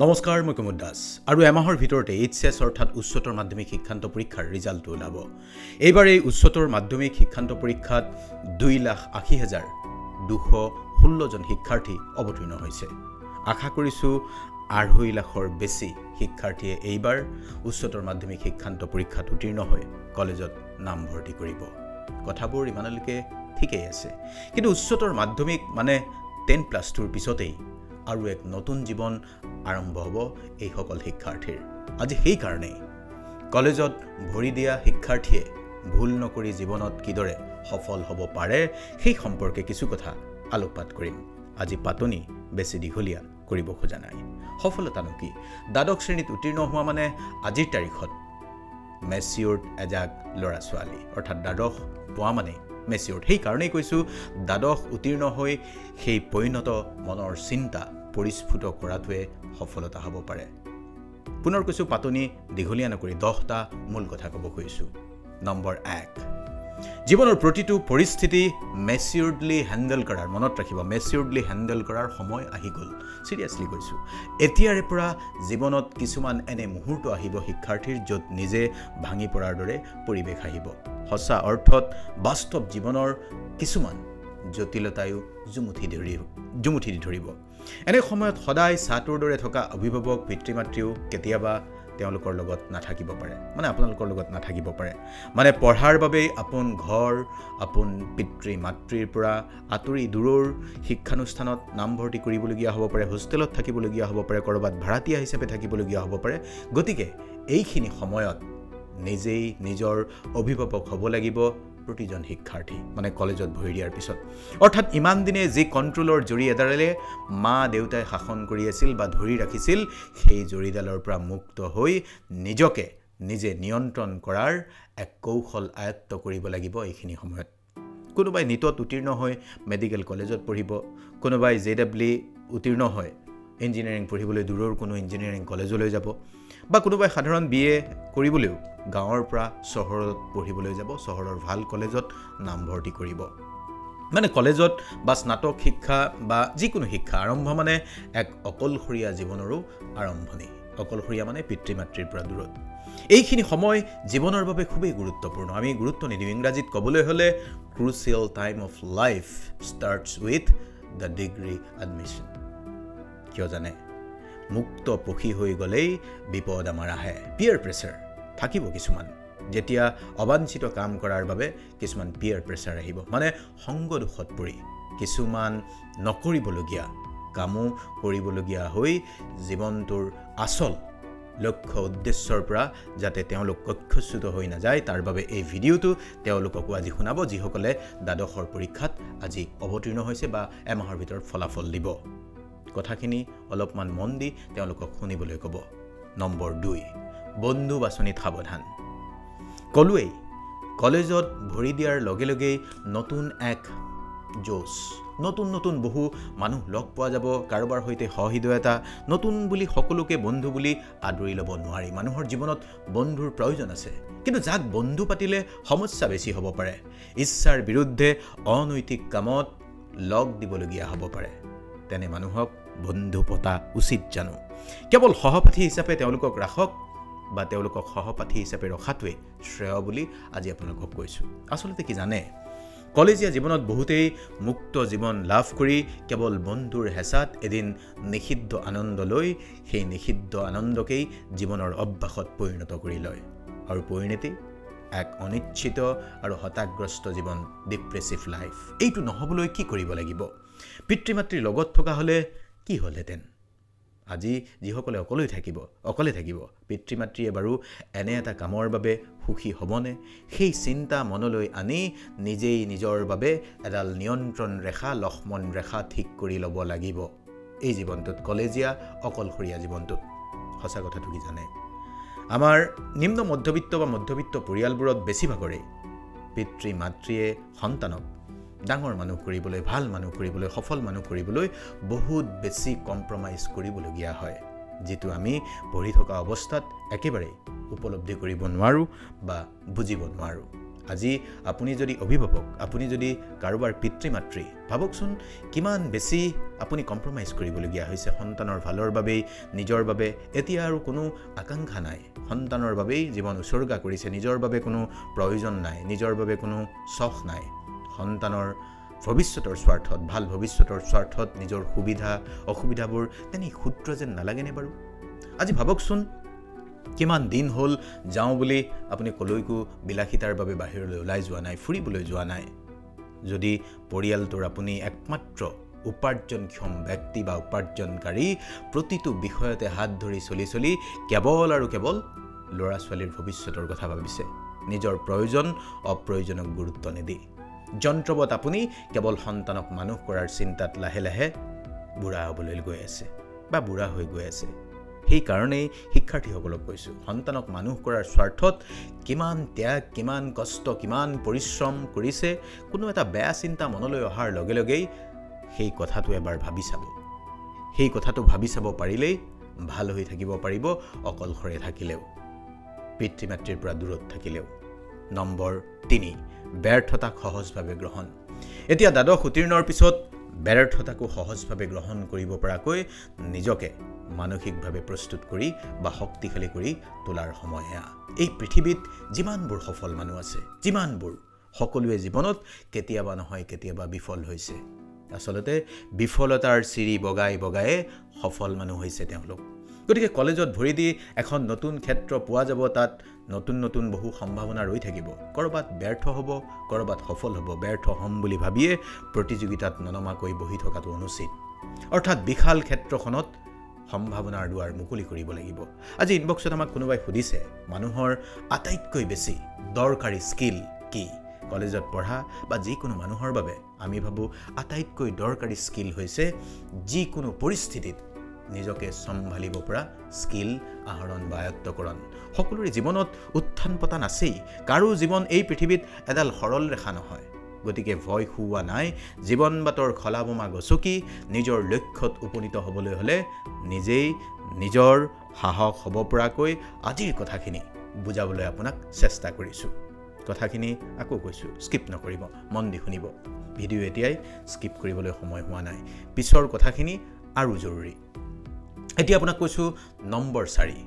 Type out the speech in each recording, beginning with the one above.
নমস্কাৰ মই কুমুদ দাস আৰু এমাহৰ ভিতৰতে এইচএছ অৰ্থাৎ উচ্চতৰ মাধ্যমিক শিক্ষান্ত পৰীক্ষাৰ ৰিজাল্ট ওলাব। এইবাৰ এই উচ্চতৰ মাধ্যমিক শিক্ষান্ত পৰীক্ষাত 2,80,216 জন শিক্ষাৰ্থী অৱতীৰ্ণ হৈছে। আশা কৰিছো 2.5 লাখৰ বেছি শিক্ষাৰ্থীয়ে এইবাৰ উচ্চতৰ মাধ্যমিক শিক্ষান্ত পৰীক্ষাত উত্তীৰ্ণ হৈ কলেজত নাম ভৰ্তি কৰিব। কথাবোৰ ইমানলৈকে ঠিকই আছে, কিন্তু উচ্চতৰ মাধ্যমিক মানে 10+2ৰ পিছতেই আৰু এক নতুন জীৱন আৰম্ভ হ'ব এই সকল শিক্ষাৰ্থীৰ। আজি সেই কাৰণে কলেজত ভৰি দিয়া শিক্ষাৰ্থীয়ে ভুল নকৰি জীৱনত কিদৰে সফল হ'ব পাৰে সেই সম্পৰ্কে কিছু কথা আলোকপাত কৰিম। আজি পাতনি বেছি দীঘলীয়া কৰিব খোজা নাই। সফলতানো কি? দ্বাদশ শ্ৰেণীত উত্তীৰ্ণ হোৱা মানে আজিৰ তাৰিখত মেচিয়ৰ্ড এজাক ল'ৰা ছোৱালী, অৰ্থাৎ দ্বাদশ পোৱা মানে মেচিয়ৰ্ড। সেই কাৰণেই কৈছোঁ, দ্বাদশ উত্তীৰ্ণ হৈ সেই পৰিণত মনৰ চিন্তা পৰিস্ফুট কৰাটোৱে সফলতা হ'ব পাৰে। পুনৰ কৈছোঁ, পাতনি দীঘলীয়া নকৰি 10টা মূল কথা ক'ব খুজিছোঁ। নম্বৰ 1, জীৱনৰ প্ৰতিটো পৰিস্থিতি মেচিয়ৰ্ডলি হেণ্ডেল কৰাৰ, মনত ৰাখিব, মেচিয়ৰ্ডলি হেণ্ডেল কৰাৰ সময় আহি গ'ল। চিৰিয়াছলি কৈছোঁ, এতিয়াৰে পৰা জীৱনত কিছুমান এনে মুহূৰ্ত আহিব শিক্ষাৰ্থীৰ য'ত নিজে ভাঙি পৰাৰ দৰে পৰিৱেশ আহিব। সঁচা অৰ্থত বাস্তৱ জীৱনৰ কিছুমান জটিলতায়ো জুমুঠি দি ধৰিব। এনে সময়ত সদায় ছাত্ৰৰ দৰে থকা অভিভাৱক পিতৃ মাতৃও কেতিয়াবা তেওঁলোকৰ লগত নাথাকিব পাৰে, মানে আপোনালোকৰ লগত নাথাকিব পাৰে। মানে পঢ়াৰ বাবেই আপোন ঘৰ, আপোন পিতৃ মাতৃৰ পৰা আঁতৰি দূৰৰ শিক্ষানুষ্ঠানত নামভৰ্তি কৰিবলগীয়া হ'ব পাৰে, হোষ্টেলত থাকিবলগীয়া হ'ব পাৰে, ক'ৰবাত ভাড়াতীয়া হিচাপে থাকিবলগীয়া হ'ব পাৰে। গতিকে এইখিনি সময়ত নিজেই নিজৰ অভিভাৱক হ'ব লাগিব প্ৰতিজন শিক্ষাৰ্থী, মানে কলেজত ভৰি দিয়াৰ পিছত। অৰ্থাৎ ইমান দিনে যি কণ্ট্ৰলৰ জৰিয়তেৰে মা দেউতাই শাসন কৰি আছিল বা ধৰি ৰাখিছিল, সেই জৰিডালৰ পৰা মুক্ত হৈ নিজকে নিজে নিয়ন্ত্ৰণ কৰাৰ এক কৌশল আয়ত্ত কৰিব লাগিব এইখিনি সময়ত। কোনোবাই নিটত উত্তীৰ্ণ হৈ মেডিকেল কলেজত পঢ়িব, কোনোবাই JEE উত্তীৰ্ণ হৈ ইঞ্জিনিয়াৰিং পঢ়িবলৈ দূৰৰ কোনো ইঞ্জিনিয়াৰিং কলেজলৈ যাব, বা কোনোবাই সাধাৰণ BA কৰিবলৈও গাঁৱৰ পৰা চহৰত পঢ়িবলৈ যাব, চহৰৰ ভাল কলেজত নামভৰ্তি কৰিব। মানে কলেজত বা স্নাতক শিক্ষা বা যিকোনো শিক্ষা আৰম্ভ মানে এক অকলশৰীয়া জীৱনৰো আৰম্ভণি। অকলশৰীয়া মানে পিতৃ মাতৃৰ পৰা দূৰত। এইখিনি সময় জীৱনৰ বাবে খুবেই গুৰুত্বপূৰ্ণ। আমি গুৰুত্ব নিদিওঁ। ইংৰাজীত ক'বলৈ হ'লে crucial time of life starts with the degree admission. কিয় জানে? মুক্ত পক্ষী হৈ গ'লেই বিপদ আমাৰ আহে। পিয়াৰ প্ৰেছাৰ থাকিব কিছুমান, যেতিয়া অবাঞ্ছিত কাম কৰাৰ বাবে কিছুমান পিয়াৰ প্ৰেছাৰ আহিব, মানে সংগ দোষত পৰি কিছুমান নকৰিবলগীয়া কামো কৰিবলগীয়া হৈ জীৱনটোৰ আচল লক্ষ্য উদ্দেশ্যৰ পৰা যাতে তেওঁলোক কক্ষচ্যুত হৈ নাযায়, তাৰ বাবে এই ভিডিঅ'টো তেওঁলোককো আজি শুনাব, যিসকলে দ্বাদশৰ পৰীক্ষাত আজি অৱতীৰ্ণ হৈছে বা এমাহৰ ভিতৰত ফলাফল দিব। কথাখিনি অলপমান মন দি তেওঁলোকক শুনিবলৈ ক'ব। নম্বৰ 2, বন্ধু বাছনিত সাৱধান। ক'লোৱেই, কলেজত ভৰি দিয়াৰ লগে লগেই নতুন এক জোচ, নতুন বহু মানুহ লগ পোৱা যাব, কাৰোবাৰ সৈতে সহৃদয়তা, নতুন বুলি সকলোকে বন্ধু বুলি আদৰি ল'ব নোৱাৰি। মানুহৰ জীৱনত বন্ধুৰ প্ৰয়োজন আছে, কিন্তু যাক বন্ধু পাতিলে সমস্যা বেছি হ'ব পাৰে। ইচ্ছাৰ বিৰুদ্ধে অনৈতিক কামত লগ দিবলগীয়া হ'ব পাৰে। তেনে মানুহক বন্ধু পতা উচিত জানো? কেৱল সহপাঠী হিচাপে তেওঁলোকক ৰাখক বা তেওঁলোকক সহপাঠী হিচাপে ৰখাটোৱে শ্ৰেয় বুলি আজি আপোনালোকক কৈছোঁ। আচলতে কি জানে, কলেজীয়া জীৱনত বহুতেই মুক্ত জীৱন লাভ কৰি কেৱল বন্ধুৰ হেঁচাত এদিন নিষিদ্ধ আনন্দ লৈ সেই নিষিদ্ধ আনন্দকেই জীৱনৰ অভ্যাসত পৰিণত কৰি লয়, আৰু পৰিণতি এক অনিশ্চিত আৰু হতাশগ্ৰস্ত জীৱন, ডিপ্ৰেছিভ লাইফ। এইটো নহ'বলৈ কি কৰিব লাগিব? পিতৃ মাতৃৰ লগত থকা হ'লে কি হ'লহেঁতেন? আজি যিসকলে অকলে থাকিব, পিতৃ মাতৃয়ে বাৰু এনে এটা কামৰ বাবে সুখী হ'বনে? সেই চিন্তা মনলৈ আনি নিজেই নিজৰ বাবে এডাল নিয়ন্ত্ৰণ ৰেখা, লক্ষ্মণ ৰেখা ঠিক কৰি ল'ব লাগিব এই জীৱনটোত, কলেজীয়া অকলশৰীয়া জীৱনটোত। সঁচা কথাটো কি জানে? আমাৰ নিম্ন মধ্যবিত্ত বা মধ্যবিত্ত পৰিয়ালবোৰত বেছিভাগৰে পিতৃ মাতৃয়ে সন্তানক ডাঙৰ মানুহ কৰিবলৈ, ভাল মানুহ কৰিবলৈ, সফল মানুহ কৰিবলৈ বহুত বেছি কম্প্ৰমাইজ কৰিবলগীয়া হয়, যিটো আমি পঢ়ি থকা অৱস্থাত একেবাৰে উপলব্ধি কৰিব নোৱাৰোঁ বা বুজিব নোৱাৰোঁ। আজি আপুনি যদি অভিভাৱক, আপুনি যদি কাৰোবাৰ পিতৃ-মাতৃ, ভাবকচোন কিমান বেছি আপুনি কম্প্ৰমাইজ কৰিবলগীয়া হৈছে সন্তানৰ ভালৰ বাবেই, নিজৰ বাবে। এতিয়া আৰু কোনো আকাংক্ষা নাই, সন্তানৰ বাবেই জীৱন উচৰ্গা কৰিছে, নিজৰ বাবে কোনো প্ৰয়োজন নাই, নিজৰ বাবে কোনো চখ নাই। সন্তানৰ ভৱিষ্যতৰ স্বাৰ্থত, ভাল ভৱিষ্যতৰ স্বাৰ্থত নিজৰ সুবিধা অসুবিধাবোৰ তেনে ক্ষুদ্ৰ যেন নালাগেনে বাৰু? আজি ভাবকচোন কিমান দিন হ'ল যাওঁ বুলি আপুনি কলৈকো বিলাসিতাৰ বাবে বাহিৰলৈ ওলাই যোৱা নাই, ফুৰিবলৈ যোৱা নাই। যদি পৰিয়ালটোৰ আপুনি একমাত্ৰ উপাৰ্জনক্ষম ব্যক্তি বা উপাৰ্জনকাৰী, প্ৰতিটো বিষয়তে হাত ধৰি চলি কেৱল আৰু কেৱল ল'ৰা ছোৱালীৰ ভৱিষ্যতৰ কথা ভাবিছে, নিজৰ প্ৰয়োজন অপ্ৰয়োজনক গুৰুত্ব নিদি যন্ত্ৰবৎ আপুনি কেৱল সন্তানক মানুহ কৰাৰ চিন্তাত লাহে লাহে বুঢ়া হ'বলৈ গৈ আছে বা বুঢ়া হৈ গৈ আছে। সেইকাৰণেই শিক্ষাৰ্থীসকলক কৈছোঁ, সন্তানক মানুহ কৰাৰ স্বাৰ্থত কিমান ত্যাগ, কিমান কষ্ট, কিমান পৰিশ্ৰম কৰিছে, কোনো এটা বেয়া চিন্তা মনলৈ অহাৰ লগে লগেই সেই কথাটো এবাৰ ভাবি চাব। সেই কথাটো ভাবি চাব পাৰিলেই ভাল হৈ থাকিব পাৰিব, অকলশৰে থাকিলেও, পিতৃ মাতৃৰ পৰা দূৰত থাকিলেও। নম্বৰ 3, ব্যৰ্থতাক সহজভাৱে গ্ৰহণ। এতিয়া দ্বাদশ উত্তীৰ্ণৰ পিছত ব্যৰ্থতাকো সহজভাৱে গ্ৰহণ কৰিব পৰাকৈ নিজকে মানসিকভাৱে প্ৰস্তুত কৰি বা শক্তিশালী কৰি তোলাৰ সময় এয়া। এই পৃথিৱীত যিমানবোৰ সফল মানুহ আছে, যিমানবোৰ, সকলোৱে জীৱনত কেতিয়াবা নহয় কেতিয়াবা বিফল হৈছে। আচলতে বিফলতাৰ চিৰি বগাই বগায়ে সফল মানুহ হৈছে তেওঁলোক। গতিকে কলেজত ভৰি দি এখন নতুন ক্ষেত্ৰ পোৱা যাব, তাত নতুন নতুন বহু সম্ভাৱনা ৰৈ থাকিব। ক'ৰবাত ব্যৰ্থ হ'ব, ক'ৰবাত সফল হ'ব। ব্যৰ্থ হ'ম বুলি ভাবিয়ে প্ৰতিযোগিতাত ননমাকৈ বহি থকাটো অনুচিত। অৰ্থাৎ বিশাল ক্ষেত্ৰখনত সম্ভাৱনাৰ দুৱাৰ মুকলি কৰিব লাগিব। আজি ইনবক্সত আমাক কোনোবাই সুধিছে, মানুহৰ আটাইতকৈ বেছি দৰকাৰী স্কিল কি? কলেজত পঢ়া বা যিকোনো মানুহৰ বাবে আমি ভাবোঁ আটাইতকৈ দৰকাৰী স্কিল হৈছে যিকোনো পৰিস্থিতিত নিজকে চম্ভালিব পৰা স্কিল আহৰণ বা আয়ত্তকৰণ। সকলোৰে জীৱনত উত্থান পতন আছেই, কাৰো জীৱন এই পৃথিৱীত এডাল সৰল ৰেখা নহয়। গতিকে ভয় খুওৱা নাই। জীৱন বাটৰ খলাবমা গচকি নিজৰ লক্ষ্যত উপনীত হ'বলৈ হ'লে নিজেই নিজৰ সাহস হ'ব পৰাকৈ আজিৰ কথাখিনি বুজাবলৈ আপোনাক চেষ্টা কৰিছোঁ। কথাখিনি আকৌ কৈছোঁ, স্কিপ নকৰিব, মন দি শুনিব। ভিডিঅ' এতিয়াই স্কিপ কৰিবলৈ সময় হোৱা নাই, পিছৰ কথাখিনি আৰু জৰুৰী। এতিয়া আপোনাক কৈছোঁ নম্বৰ 4,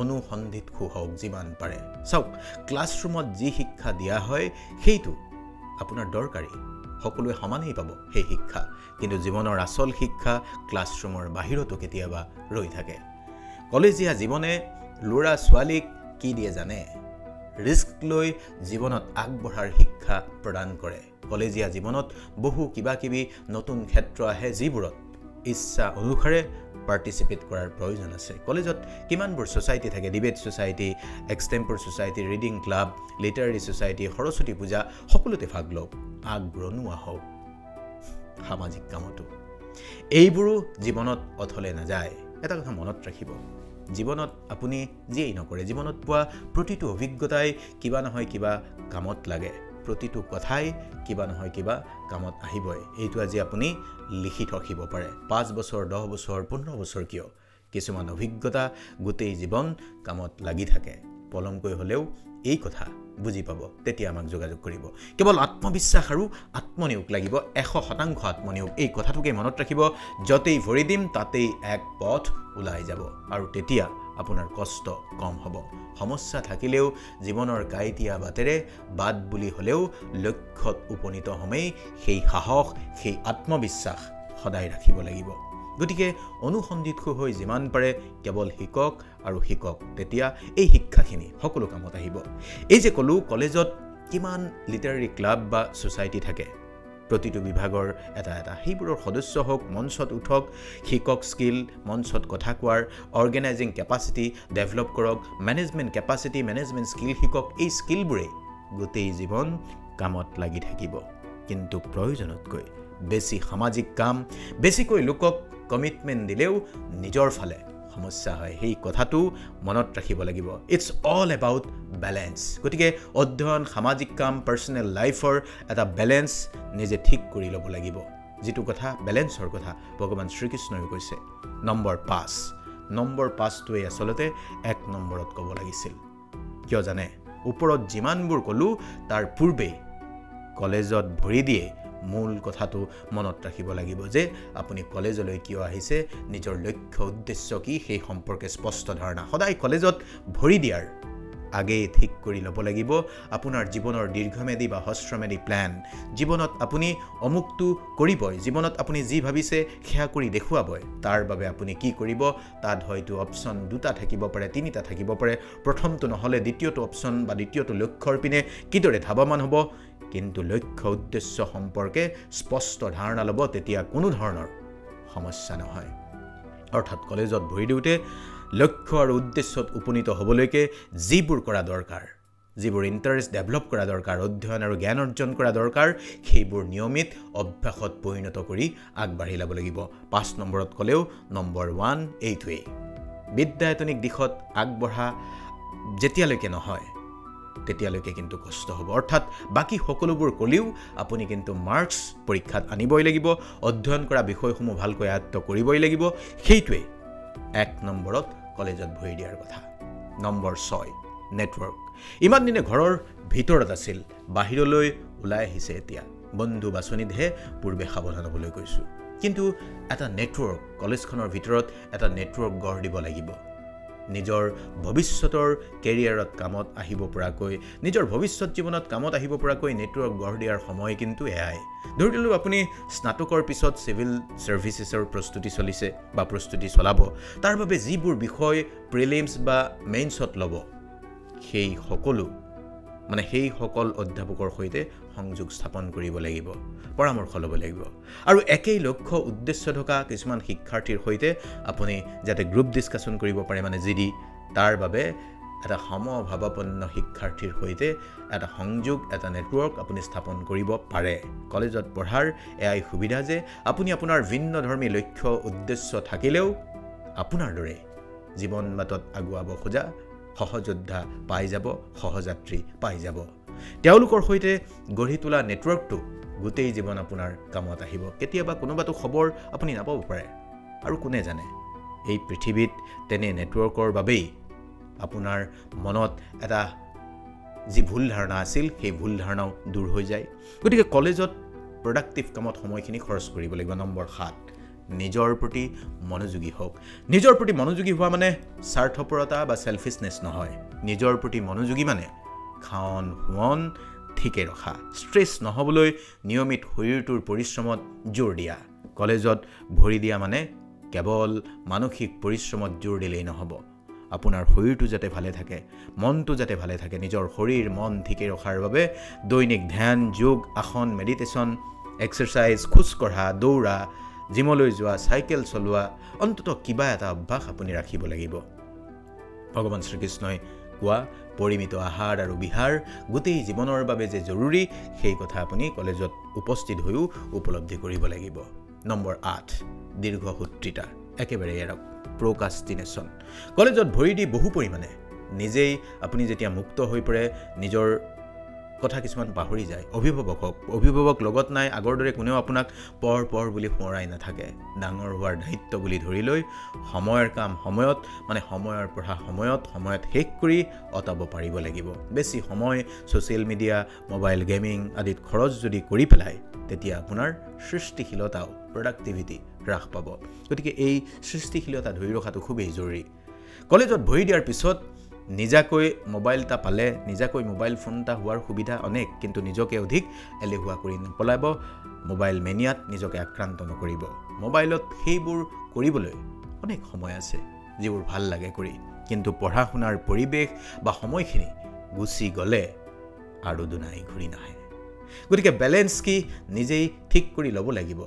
অনুসন্ধিৎসু হওক যিমান পাৰে। চাওক, ক্লাছৰুমত যি শিক্ষা দিয়া হয় সেইটো আপোনাৰ দৰকাৰী, সকলোৱে সমানেই পাব সেই শিক্ষা, কিন্তু জীৱনৰ আচল শিক্ষা ক্লাছৰুমৰ বাহিৰতো কেতিয়াবা ৰৈ থাকে। কলেজীয়া জীৱনে ল'ৰা ছোৱালীক কি দিয়ে জানে? ৰিস্ক লৈ জীৱনত আগবঢ়াৰ শিক্ষা প্ৰদান কৰে। কলেজীয়া জীৱনত বহু কিবাকিবি নতুন ক্ষেত্ৰ আহে, যিবোৰত ইচ্ছা অনুসাৰে পাৰ্টিচিপেট কৰাৰ প্ৰয়োজন আছে। কলেজত কিমানবোৰ ছ'চাইটি থাকে, debate society, extempore society, reading club, literary society, Saraswati Puja, সকলোতে ভাগ লওক, আগৰণুৱা হওক সামাজিক কামতো। এইবোৰো জীৱনত অথলে নাযায়। এটা কথা মনত ৰাখিব, জীৱনত আপুনি যিয়েই নকৰে, জীৱনত পোৱা প্ৰতিটো অভিজ্ঞতাই কিবা নহয় কিবা কামত লাগে, প্ৰতিটো কথাই কিবা নহয় কিবা কামত আহিবই। এইটো আজি আপুনি লিখি ৰাখিব পাৰে। 5 বছৰ, 10 বছৰ, 15 বছৰ কিয়, কিছুমান অভিজ্ঞতা গোটেই জীৱন কামত লাগি থাকে। পলমকৈ হ'লেও এই কথা বুজি পাব, তেতিয়া আমাক যোগাযোগ কৰিব। কেৱল আত্মবিশ্বাস আৰু আত্মনিয়োগ লাগিব, 100% আত্মনিয়োগ। এই কথাটোকে মনত ৰাখিব, য'তেই ভৰি দিম তাতেই এক পথ ওলাই যাব, আৰু তেতিয়া আপোনাৰ কষ্ট কম হ'ব। সমস্যা থাকিলেও জীৱনৰ কাঁইটীয়া বাটেৰে বাট বুলি হ'লেও লক্ষ্যত উপনীত হ'মেই সেই সাহস, সেই আত্মবিশ্বাস সদায় ৰাখিব লাগিব। গতিকে অনুসন্ধিৎসু হৈ যিমান পাৰে কেৱল শিকক আৰু শিকক, তেতিয়া এই শিক্ষাখিনি সকলো কামত আহিব। এই যে ক'লোঁ, কলেজত কিমান লিটাৰেৰী ক্লাব বা ছ'চাইটি থাকে, প্ৰতিটো বিভাগৰ এটা এটা, সেইবোৰৰ সদস্য হওক, মঞ্চত উঠক, শিকক স্কিল, মঞ্চত কথা কোৱাৰ অৰ্গেনাইজিং কেপাচিটি ডেভেলপ কৰক, মেনেজমেণ্ট কেপাচিটি, মেনেজমেণ্ট স্কিল শিকক। এই স্কিলবোৰে গোটেই জীৱন কামত লাগি থাকিব। কিন্তু প্ৰয়োজনতকৈ বেছি সামাজিক কাম, বেছিকৈ লোকক কমিটমেণ্ট দিলেও নিজৰ ফালে সমস্যা হয়। সেই কথাটো মনত ৰাখিব লাগিব। It's all about balance. গতিকে অধ্যয়ন, সামাজিক কাম, পাৰ্চনেল লাইফৰ এটা বেলেঞ্চ নিজে ঠিক কৰি ল'ব লাগিব। যিটো কথা বেলেঞ্চৰ কথা ভগৱান শ্ৰীকৃষ্ণই কৈছে। নম্বৰ 5, নম্বৰ 5টোৱে আচলতে 1 নম্বৰত ক'ব লাগিছিল। কিয় জানে? ওপৰত যিমানবোৰ ক'লো তাৰ পূৰ্বে কলেজত ভৰি দিয়ে মূল কথাটো মনত ৰাখিব লাগিব যে আপুনি কলেজলৈ কিয় আহিছে নিজৰ লক্ষ্য উদ্দেশ্য কি সেই সম্পৰ্কে স্পষ্ট ধাৰণা সদায় কলেজত ভৰি দিয়াৰ আগে ঠিক কৰি ল'ব লাগিব আপোনাৰ জীৱনৰ দীৰ্ঘমেদী বা হ্ৰস্বমেদী প্ল্যান জীৱনত আপুনি অমুকটো কৰিবই জীৱনত আপুনি যি ভাবিছে সেয়া কৰি দেখুৱাবই তাৰ বাবে আপুনি কি কৰিব তাত হয়তো অপচন দুটা থাকিব পাৰে তিনিটা থাকিব পাৰে প্ৰথমটো নহলে দ্বিতীয়টো অপচন বা দ্বিতীয়টো লক্ষ্যৰ পিনে কিদৰে ধাৱমান হ'ব কিন্তু লক্ষ্য উদ্দেশ্য সম্পৰ্কে স্পষ্ট ধাৰণা ল'ব তেতিয়া কোনো ধৰণৰ সমস্যা নহয় অৰ্থাৎ কলেজত ভৰি দিওঁতে লক্ষ্য আৰু উদ্দেশ্যত উপনীত হ'বলৈকে যিবোৰ কৰা দৰকাৰ যিবোৰ ইণ্টাৰেষ্ট ডেভেলপ কৰা দৰকাৰ অধ্যয়ন আৰু জ্ঞান অৰ্জন কৰা দৰকাৰ সেইবোৰ নিয়মিত অভ্যাসত পৰিণত কৰি আগবাঢ়ি যাব লাগিব 5 নম্বৰত ক'লেও নম্বৰ 1 এইটোৱেই বিদ্যায়তনিক দিশত আগবঢ়া যেতিয়ালৈকে নহয় তেতিয়ালৈকে কিন্তু কষ্ট হ'ব অৰ্থাৎ বাকি সকলোবোৰ ক'লেও আপুনি কিন্তু মাৰ্কছ পৰীক্ষাত আনিবই লাগিব অধ্যয়ন কৰা বিষয়সমূহ ভালকৈ আয়ত্ত কৰিবই লাগিব সেইটোৱে 1 নম্বৰত কলেজত ভৰি দিয়াৰ কথা নম্বৰ 6 নেটৱৰ্ক ইমান দিনে ঘৰৰ ভিতৰত আছিল বাহিৰলৈ ওলাই আহিছে এতিয়া বন্ধু বাছনিতহে পূৰ্বে সাৱধান হ'বলৈ কৈছোঁ কিন্তু এটা নেটৱৰ্ক কলেজখনৰ ভিতৰত এটা নেটৱৰ্ক গঢ় দিব লাগিব নিজৰ ভৱিষ্যতৰ কেৰিয়াৰত কামত আহিব পৰাকৈ নিজৰ ভৱিষ্যত জীৱনত কামত আহিব পৰাকৈ নেটৱৰ্ক গঢ় দিয়াৰ সময় কিন্তু এয়াই ধৰি লওক আপুনি স্নাতকৰ পিছত সিভিল সাৰ্ভিসেছৰ প্ৰস্তুতি চলিছে বা প্ৰস্তুতি চলাব তাৰ বাবে যিবোৰ বিষয় প্ৰিলিমছ বা মেইনছত ল'ব সেই সকল অধ্যাপকৰ সৈতে সংযোগ স্থাপন কৰিব লাগিব পৰামৰ্শ ল'ব লাগিব আৰু একেই লক্ষ্য উদ্দেশ্য থকা কিছুমান শিক্ষাৰ্থীৰ সৈতে আপুনি যাতে গ্ৰুপ ডিসকাশন কৰিব পাৰে মানে জিডি তাৰ বাবে এটা সমভাৱাপন্ন শিক্ষাৰ্থীৰ সৈতে এটা সংযোগ এটা নেটৱৰ্ক আপুনি স্থাপন কৰিব পাৰে কলেজত পঢ়াৰ এয়াই সুবিধা যে আপুনি আপোনাৰ ভিন্নধৰ্মী লক্ষ্য উদ্দেশ্য থাকিলেও আপোনাৰ দৰে জীৱন বাটত আগুৱাব খোজা সহযোদ্ধা পাই যাব সহযাত্ৰী পাই যাব তেওঁলোকৰ সৈতে গঢ়ি তোলা নেটৱৰ্কটো গোটেই জীৱন আপোনাৰ কামত আহিব কেতিয়াবা কোনোবাটো খবৰ আপুনি নাপাব পাৰে আৰু কোনে জানে এই পৃথিৱীত তেনে নেটৱৰ্কৰ বাবেই আপোনাৰ মনত এটা যি ভুল ধাৰণা আছিল সেই ভুল ধাৰণাও দূৰ হৈ যায় গতিকে কলেজত প্ৰডাক্টিভ কামত সময়খিনি খৰচ কৰিব লাগিব নম্বৰ 7 নিজৰ প্ৰতি মনোযোগী হোক নিজৰ প্ৰতি মনোযোগী হোৱা মানে স্বাৰ্থপৰতা বা সেলফিশনেছ নহয় নিজৰ প্ৰতি মনোযোগী মানে খাওন হুৱন ঠিকে ৰখা ষ্ট্ৰেছ নহবলৈ নিয়মিত শৰীৰটোৰ পৰিশ্ৰমত জোৰ দিয়া কলেজত ভৰি দিয়া মানে কেৱল মানসিক পৰিশ্ৰমত জোৰ দিলেই নহব আপোনাৰ শৰীৰটো যাতে ভালে থাকে মনটো যাতে ভালে থাকে নিজৰ শৰীৰ মন ঠিকে ৰখাৰ বাবে দৈনিক ধ্যান যোগ আসন মেডিটেশ্যন এক্সাৰসাইজ খোজ কঢ়া দৌৰা জিমলৈ যোৱা সাইকেল চলোৱা অন্ততঃ কিবা এটা অভ্যাস আপুনি ৰাখিব লাগিব ভগৱান শ্ৰীকৃষ্ণই কোৱা পৰিমিত আহাৰ আৰু বিহাৰ গোটেই জীৱনৰ বাবে যে জৰুৰী সেই কথা আপুনি কলেজত উপস্থিত হৈও উপলব্ধি কৰিব লাগিব নম্বৰ 8 দীৰ্ঘসূত্ৰিতা একেবাৰে এৰক প্ৰকাষ্টিনেশ্যন কলেজত ভৰি দি বহু পৰিমাণে নিজেই আপুনি যেতিয়া মুক্ত হৈ পৰে নিজৰ কথা কিছুমান পাহৰি যায় অভিভাৱক লগত নাই আগৰ দৰে কোনেও আপোনাক পঢ় বুলি সোঁৱৰাই নাথাকে ডাঙৰ হোৱাৰ দায়িত্ব বুলি ধৰি লৈ সময়ৰ কাম সময়ত মানে সময়ৰ পঢ়া সময়ত শেষ কৰি অটাব পাৰিব লাগিব বেছি সময় সোশ্যাল মিডিয়া মোবাইল গেমিং আদিত খৰচ যদি কৰি পেলায় তেতিয়া আপোনাৰ সৃষ্টিশীলতাও প্ৰডাক্টিভিটি হ্ৰাস পাব গতিকে এই সৃষ্টিশীলতা ধৰি ৰখাটো খুবেই জৰুৰী কলেজত ভৰি দিয়াৰ পিছত নিজাকৈ মোবাইল এটা পালে নিজাকৈ মোবাইল ফোন এটা হোৱাৰ সুবিধা অনেক কিন্তু নিজকে অধিক এলেহুৱা কৰি নপলাব মোবাইল মেনিয়াত নিজকে আক্ৰান্ত নকৰিব মোবাইলত সেইবোৰ কৰিবলৈ অনেক সময় আছে যিবোৰ ভাল লাগে কৰি কিন্তু পঢ়া শুনাৰ পৰিৱেশ বা সময়খিনি গুচি গ'লে আৰু দুনাই ঘূৰি নাহে গতিকে বেলেন্স কি নিজেই ঠিক কৰি ল'ব লাগিব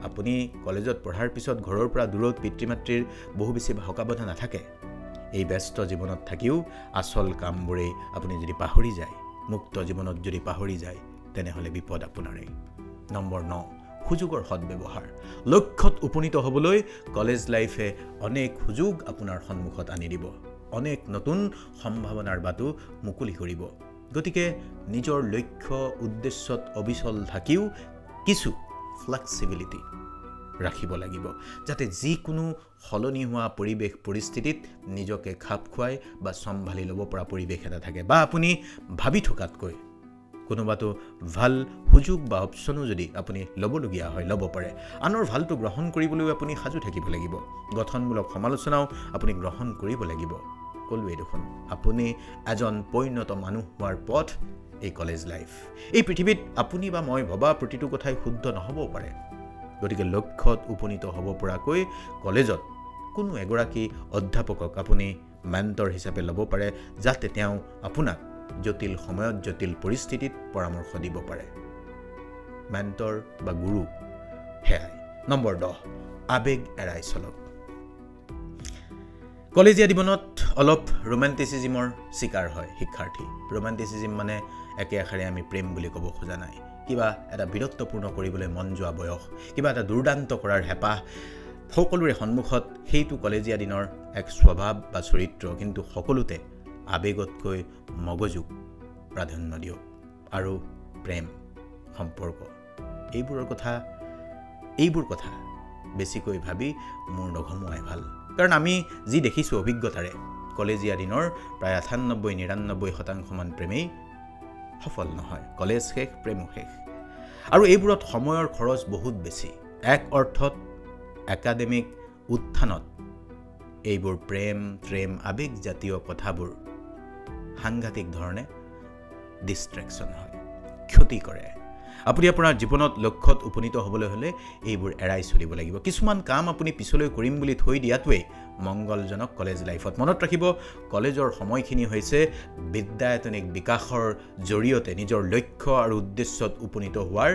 আপুনি কলেজত পঢ়াৰ পিছত ঘৰৰ পৰা দূৰত পিতৃ-মাতৃৰ বহু বেছি হকাবধা নাথাকে এই ব্যস্ত জীৱনত থাকিও আসল কামবোৰেই আপুনি যদি পাহৰি যায় মুক্ত জীৱনত যদি পাহৰি যায় তেনেহলে বিপদ আপোনাৰে নম্বৰ 9 সুযোগৰ সদ্ব্যৱহাৰ লক্ষ্যত উপনীত হ'বলৈ কলেজ লাইফে অনেক সুযোগ আপোনাৰ সন্মুখত আনি দিব অনেক নতুন সম্ভাৱনাৰ বাটু মুকলি কৰিব গতিকে নিজৰ লক্ষ্য উদ্দেশ্যত অবিচল থাকিও কিছু ফ্লেক্সিবিলিটি ৰাখিব লাগিব যাতে যিকোনো সলনি হোৱা পৰিৱেশ পৰিস্থিতিত নিজকে খাপ খুৱাই বা চম্ভালি ল'ব পৰা পৰিৱেশ এটা থাকে বা আপুনি ভাবি থকাতকৈ কোনোবাটো ভাল সুযোগ বা অপশ্যনো যদি আপুনি ল'বলগীয়া হয় ল'ব পাৰে আনৰ ভালটো গ্ৰহণ কৰিবলৈ আপুনি সাজু থাকিব লাগিব গঠনমূলক সমালোচনাও আপুনি গ্ৰহণ কৰিব লাগিব ক'লোৱে দেখোন আপুনি এজন পৰিণত মানুহ হোৱাৰ পথ এই কলেজ লাইফ এই পৃথিৱীত আপুনি বা মই ভবা প্ৰতিটো কথাই শুদ্ধ নহ'বও পাৰে গতিকে লক্ষ্যত উপনীত হ'ব পৰাকৈ কলেজত কোনো এগৰাকী অধ্যাপকক আপুনি মেণ্টৰ হিচাপে ল'ব পাৰে যাতে তেওঁ আপোনাক জটিল সময়ত জটিল পৰিস্থিতিত পৰামৰ্শ দিব পাৰে মেণ্টৰ বা গুৰু হেয়াই নম্বৰ 10 আবেগ এৰাই চলক কলেজীয়া জীৱনত অলপ ৰোমান্টিচিজমৰ শিকাৰ হয় শিক্ষাৰ্থী ৰোমান্টিচিজম মানে একে আখৰে আমি প্ৰেম বুলি ক'ব খোজা নাই কিবা এটা বিৰক্তপূৰ্ণ কৰিবলৈ মন যোৱা বয়স কিবা এটা দুৰ্দান্ত কৰাৰ হেঁপাহ সকলোৰে সন্মুখত সেইটো কলেজীয়া দিনৰ এক স্বভাৱ বা চৰিত্ৰ কিন্তু সকলোতে আবেগতকৈ মগজুক প্ৰাধান্য দিয়ক আৰু প্ৰেম সম্পৰ্ক এইবোৰ কথা বেছিকৈ ভাবি মোৰ নঘমুৱাই ভাল কাৰণ আমি যি দেখিছোঁ অভিজ্ঞতাৰে কলেজীয়া দিনৰ প্ৰায় 98-99% প্ৰেমেই সফল নহয় কলেজ শেষ প্ৰেমো শেষ আৰু এইবোৰত সময়ৰ খৰচ বহুত বেছি এক অৰ্থত একাডেমিক উত্থানত এইবোৰ প্ৰেম আবেগ জাতীয় কথাবোৰ সাংঘাতিক ধৰণে ডিষ্ট্ৰেকশ্যন হয় ক্ষতি কৰে আপুনি আপোনাৰ জীৱনত লক্ষ্যত উপনীত হ'বলৈ হ'লে এইবোৰ এৰাই চলিব লাগিব কিছুমান কাম আপুনি পিছলৈ কৰিম বুলি থৈ দিয়াটোৱেই মংগলজনক কলেজ লাইফত মনত ৰাখিব কলেজৰ সময়খিনি হৈছে বিদ্যায়তনিক বিকাশৰ জৰিয়তে নিজৰ লক্ষ্য আৰু উদ্দেশ্যত উপনীত হোৱাৰ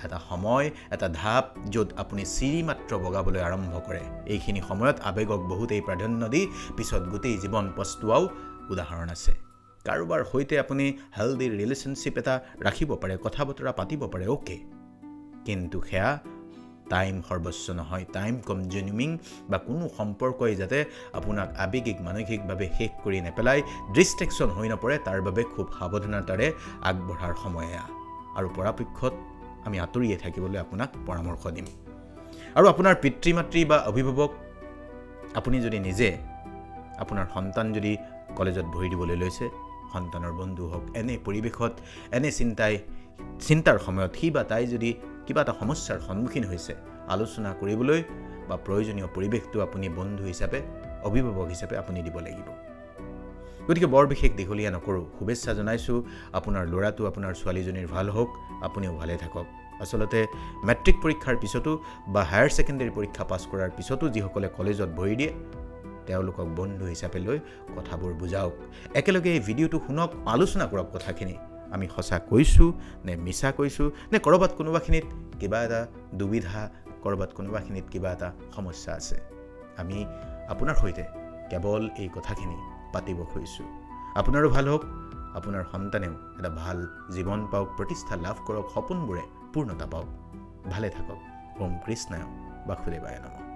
এটা সময় এটা ধাপ য'ত আপুনি চিৰি মাত্ৰ বগাবলৈ আৰম্ভ কৰে এইখিনি সময়ত আবেগক বহুতেই প্ৰাধান্য দি পিছত গোটেই জীৱন পস্তুৱাও উদাহৰণ আছে কাৰোবাৰ সৈতে আপুনি হেলদি ৰিলেশ্যনশ্বিপ এটা ৰাখিব পাৰে কথা বতৰা পাতিব পাৰে ওকে কিন্তু সেয়া টাইম সৰ্বস্ব নহয় টাইম কনজিউমিং বা কোনো সম্পৰ্কই যাতে আপোনাক আবেগিক মানসিকভাৱে শেষ কৰি নেপেলাই ডিষ্ট্ৰেকশ্যন হৈ নপৰে তাৰ বাবে খুব সাৱধানতাৰে আগবঢ়াৰ সময় আৰু পৰাপক্ষত আমি আঁতৰিয়ে থাকিবলৈ আপোনাক পৰামৰ্শ দিম আৰু আপোনাৰ পিতৃ মাতৃ বা অভিভাৱক আপুনি যদি নিজে আপোনাৰ সন্তান যদি কলেজত ভৰি দিবলৈ লৈছে সন্তানৰ বন্ধু হওক এনে পৰিৱেশত এনে চিন্তাৰ সময়ত সি বা তাই যদি কিবা এটা সমস্যাৰ সন্মুখীন হৈছে আলোচনা কৰিবলৈ বা প্ৰয়োজনীয় পৰিৱেশটো আপুনি বন্ধু হিচাপে অভিভাৱক হিচাপে আপুনি দিব লাগিব গতিকে বৰ বিশেষ দীঘলীয়া নকৰোঁ শুভেচ্ছা জনাইছোঁ আপোনাৰ ল'ৰাটো আপোনাৰ ছোৱালীজনীৰ ভাল হওক আপুনিও ভালে থাকক আচলতে মেট্ৰিক পৰীক্ষাৰ পিছতো বা হায়াৰ ছেকেণ্ডেৰী পৰীক্ষা পাছ কৰাৰ পিছতো যিসকলে কলেজত ভৰি দিয়ে তেওঁলোকক বন্ধু হিচাপে লৈ কথাবোৰ বুজাওক একেলগে এই ভিডিঅ'টো শুনক আলোচনা কৰক কথাখিনি আমি সঁচা কৈছোঁ নে মিছা কৈছোঁ নে ক'ৰবাত কোনোবাখিনিত কিবা এটা দুবিধা ক'ৰবাত কোনোবাখিনিত কিবা এটা সমস্যা আছে আমি আপোনাৰ সৈতে কেৱল এই কথাখিনি পাতিব খুজিছোঁ আপোনাৰো ভাল হওক আপোনাৰ সন্তানেও এটা ভাল জীৱন পাওক প্ৰতিষ্ঠা লাভ কৰক সপোনবোৰে পূৰ্ণতা পাওক ভালে থাকক ওম কৃষ্ণায় বাসুদেৱায় নমঃ